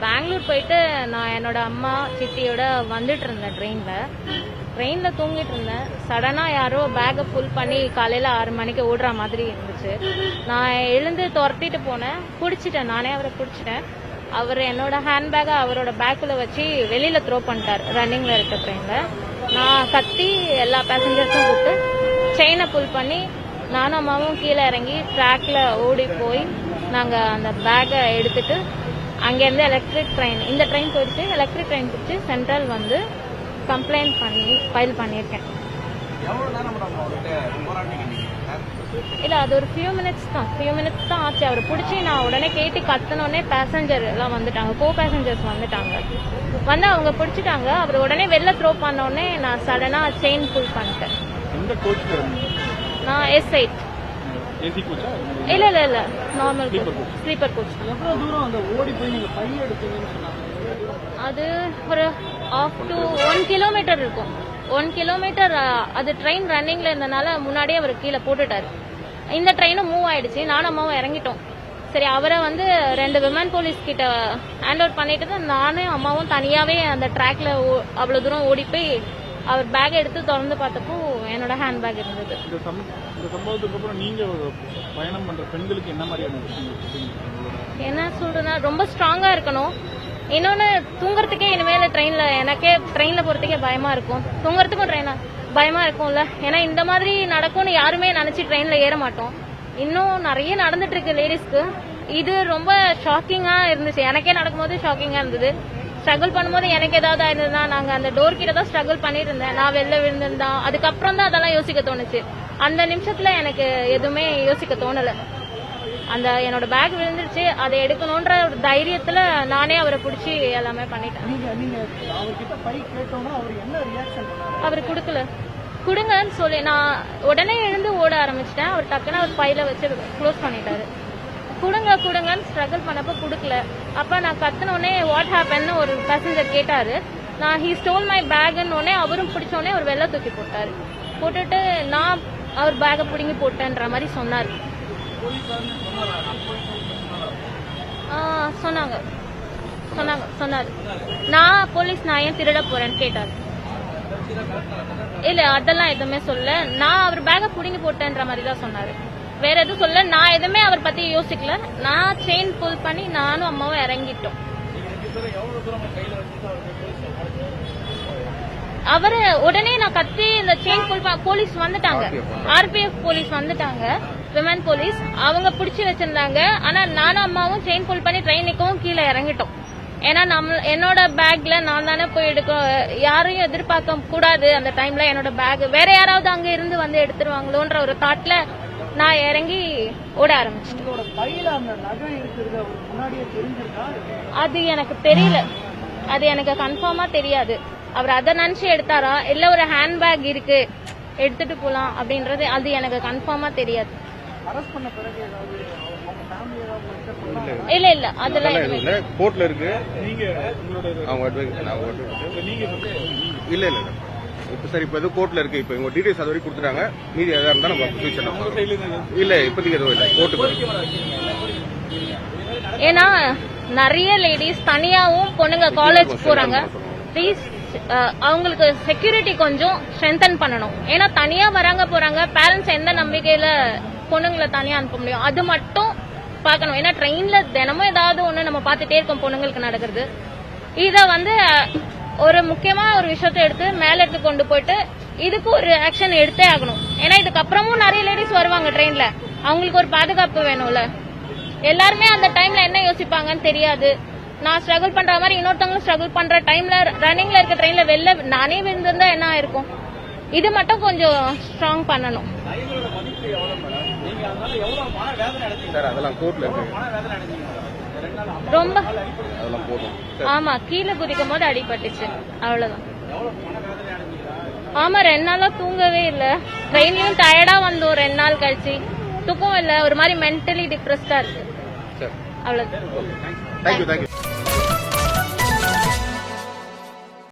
பெங்களூர் போயிட்டு நான் என்னோட அம்மா சித்தியோட வந்துட்டு இருந்தேன் ட்ரெயினில் தூங்கிட்டு இருந்தேன். சடனாக யாரோ பேக்கை ஃபுல் பண்ணி காலையில் 6 மணிக்கு ஓடுற மாதிரி இருந்துச்சு. நான் எழுந்து துரத்திட்டு போனேன், பிடிச்சிட்டேன், நானே அவரை பிடிச்சிட்டேன். அவர் என்னோட ஹேண்ட்பேக்கை அவரோட பேக்கில் வச்சு வெளியில் த்ரோ பண்ணிட்டார் ரன்னிங்கில் இருக்க ட்ரெயினில். நான் கத்தி எல்லா பேசஞ்சர்ஸும் கூப்பிட்டு செயினை புல் பண்ணி நானும் அம்மாவும் கீழே இறங்கி ட்ராக்ல ஓடி போய் நாங்கள் அந்த பேக்கை எடுத்துட்டு அங்கேருந்து எலக்ட்ரிக் ட்ரெயின், இந்த ட்ரெயின் போயிடுச்சு, எலக்ட்ரிக் ட்ரெயின் பிடிச்சி சென்ட்ரல் வந்து கம்ப்ளைண்ட் பண்ணி ஃபைல் பண்ணியிருக்கேன். இல்லை, அது ஒரு ஃபியூ மினிட்ஸ் தான் ஆச்சு. அவர் பிடிச்சி நான் உடனே கேட்டு கத்தனோடனே பேசஞ்சர் எல்லாம் வந்துட்டாங்க, பேசஞ்சர்ஸ் வந்துட்டாங்க. வந்து அவங்க பிடிச்சிட்டாங்க. அவர் உடனே வெளில த்ரோ பண்ணோடனே நான் சடனாக செயின் புல் பண்ணிட்டேன். நான் S8. இல்ல நார்மல் ஸ்லீப்பர் கோச். அது ஒரு 1/2 to 1 கிலோமீட்டர் இருக்கும். 1 கிலோமீட்டர். அது ட்ரெயின் ரன்னிங்ல இருந்தனால முன்னாடியே அவர் கீழே போட்டுட்டாரு. இந்த ட்ரெயினும் மூவ் ஆயிடுச்சு. நானும் அம்மாவும் இறங்கிட்டோம். சரி, அவரை வந்து 2 விமன் போலீஸ் கிட்ட ஹேண்ட் அவுட் பண்ணிட்டு நானும் அம்மாவும் தனியாவே அந்த ட்ராக்ல அவ்வளவு தூரம் ஓடி போய் அவர் பேக் எடுத்து திறந்து பார்த்தப்போ என்னோட ஹேண்ட் பேக் இருந்தது. இந்த சம்பவத்துக்கு அப்புறம் நீங்க பயணம் பண்ற பெண்களுக்கு என்ன மாதிரியான என்ன சொல்றேன்னா, ரொம்ப ஸ்ட்ராங்கா இருக்கணும். இன்னொன்னு, தூங்குறதுக்கே இனிமேல எனக்கே ட்ரெயின்ல போறதுக்கே பயமா இருக்கும். தூங்குறதுக்கும் பயமா இருக்கும்ல. ஏன்னா இந்த மாதிரி நடக்கும்னு யாருமே நினைச்சு ட்ரெயின்ல ஏற மாட்டோம். இன்னும் நிறைய நடந்துட்டு இருக்கு லேடிஸ்க்கு. இது ரொம்ப ஷாக்கிங்கா இருந்துச்சு. எனக்கே நடக்கும்போது ஷாக்கிங்கா இருந்தது. ஸ்ட்ரகிள் பண்ணும்போது எனக்கு ஏதாவது ஆயிருந்ததுன்னா, நாங்க அந்த டோர் கிட்ட தான் ஸ்ட்ரகிள் பண்ணிட்டு இருந்தேன். நான் வெளில விழுந்திருந்தா அதுக்கப்புறம் தான் அதெல்லாம் யோசிக்க தோணுச்சு. அந்த நிமிஷத்துல எனக்கு எதுவுமே யோசிக்க தோணல. அந்த என்னோட பேக் விழுந்துருச்சு, அதை எடுக்கணும்ன்ற ஒரு தைரியத்துல நானே அவரை பிடிச்சி எல்லாமே பண்ணிட்டேன். அவர் கொடுங்கன்னு சொல்லி நான் உடனே எழுந்து ஓட ஆரம்பிச்சிட்டேன். அவர் டக்குன்னு அவர் பையில வச்சு க்ளோஸ் பண்ணிட்டாரு. கொடுங்கன்னு ஸ்ட்ரகிள் பண்ணப்ப கொடுக்கல. அப்ப நான் கத்துனோடனே வாட் ஹேப்பன்னு ஒரு பேசஞ்சர் கேட்டாரு. நான் ஹி ஸ்டோல் மை பேக்னு உடனே அவரும் பிடிச்சோடனே அவர் வெளில தூக்கி போட்டுட்டு நான் அவர் பேக்கை பிடுங்கி போட்டேன்ற மாதிரி சொன்னார். சொன்னாரு. நான் ஏன் திருட போறேன்னு கேட்டாரு. இல்ல, அதெல்லாம் எதுவுமே சொல்ல. நான் அவர் பேக்கை பிடுங்கி போட்டேன்ற மாதிரி தான் சொன்னாரு. வேற எதுவும் சொல்ல. நான் எதுவுமே அவர் பத்தி யோசிக்கல. நான் செயின் புல் பண்ணி நானும் அம்மாவும் இறங்கிட்டோம். அவரு உடனே நான் கத்தி இந்த செயின் புல் போலீஸ் வந்துட்டாங்க, RPF போலீஸ் வந்துட்டாங்க, விமன் போலீஸ். அவங்க பிடிச்சி வச்சிருந்தாங்க. ஆனா நானும் அம்மாவும் செயின் புல் பண்ணி ட்ரெயின் நிக்கவும் கீழே இறங்கிட்டோம். ஏன்னா என்னோட பேக்ல நான் தானே போய் யாரையும் எதிர்பார்க்க கூடாது. அந்த டைம்ல என்னோட பேக் வேற யாராவது அங்க இருந்து வந்து எடுத்துருவாங்களோன்ற ஒரு தாட்ல நான் இறங்கி ஓட ஆரம்பிச்சிட்டேன். அது எனக்கு தெரியல. அது எனக்கு கன்ஃபார்மா தெரியாது. அவர் அதை நினைச்சு எடுத்தாரா இல்ல ஒரு ஹேண்ட் பேக் இருக்கு எடுத்துட்டு போலாம் அப்படின்றது அது எனக்கு கன்ஃபார்மா தெரியாது. இல்ல அதெல்லாம் கோர்ட்ல இருக்கு. இல்ல இப்ப சரி, இப்ப எதுவும் கோர்ட்ல இருக்கு. இப்ப உங்க டீடைல்ஸ் அது வரைக்கும் கொடுத்துட்டாங்க. மீதி எதா இருந்தா நம்ம ஃபியூச்சர்ல இல்ல, இப்போதைக்கு எதுவும் இல்ல. கோர்ட்டுக்கு ஏன்னா நிறைய லேடிஸ் தனியாவும் பொண்ணுங்க காலேஜ் போறாங்க. ப்ளீஸ் அவங்களுக்கு செக்யூரிட்டி கொஞ்சம் ஸ்ட்ரென்தன் பண்ணணும். ஏன்னா தனியா வராங்க போறாங்க. பேரண்ட்ஸ் எந்த நம்பிக்கையில பொண்ணுங்களை தனியா அனுப்ப முடியும், அது மட்டும் பாக்கணும். ஏன்னா ட்ரெயின்ல தினமும் ஏதாவது ஒண்ணு நம்ம பார்த்துட்டே இருக்கோம் பொண்ணுங்களுக்கு நடக்கிறது. இத வந்து ஒரு முக்கியமா ஒரு விஷயத்த எடுத்து மேல எடுத்து கொண்டு போயிட்டு இதுக்கு ஒரு ஆக்ஷன் எடுத்தே ஆகணும். ஏன்னா இதுக்கப்புறமும் நிறைய லேடிஸ் வருவாங்க ட்ரெயின்ல, அவங்களுக்கு ஒரு பாதுகாப்பு வேணும்ல. எல்லாருமே அந்த டைம்ல என்ன யோசிப்பாங்கன்னு தெரியாது. நான் ஸ்ட்ரகிள் பண்ற மாதிரி இன்னொருத்தவங்களும் ஸ்ட்ரகிள் பண்ற டைம்ல ரன்னிங்ல இருக்க ட்ரெயின்ல வெளில நானே விழுந்திருந்தா என்ன ஆயிருக்கும். இது மட்டும் கொஞ்சம் ஸ்ட்ராங் பண்ணணும். ரொம்ப ஆமா, கீழே குதிக்கும் போது அடிபட்டுச்சு, அவ்வளவுதான். ஆமா, 2 நாளா தூங்கவே இல்ல. ட்ரெயின்லயும் டயர்டா வந்தோம். 2 நாள் கழிச்சு தூக்கம் இல்ல. ஒரு மாதிரி மென்டலி டிப்ரெஸ்டா இருக்கு, அவ்வளவுதான்.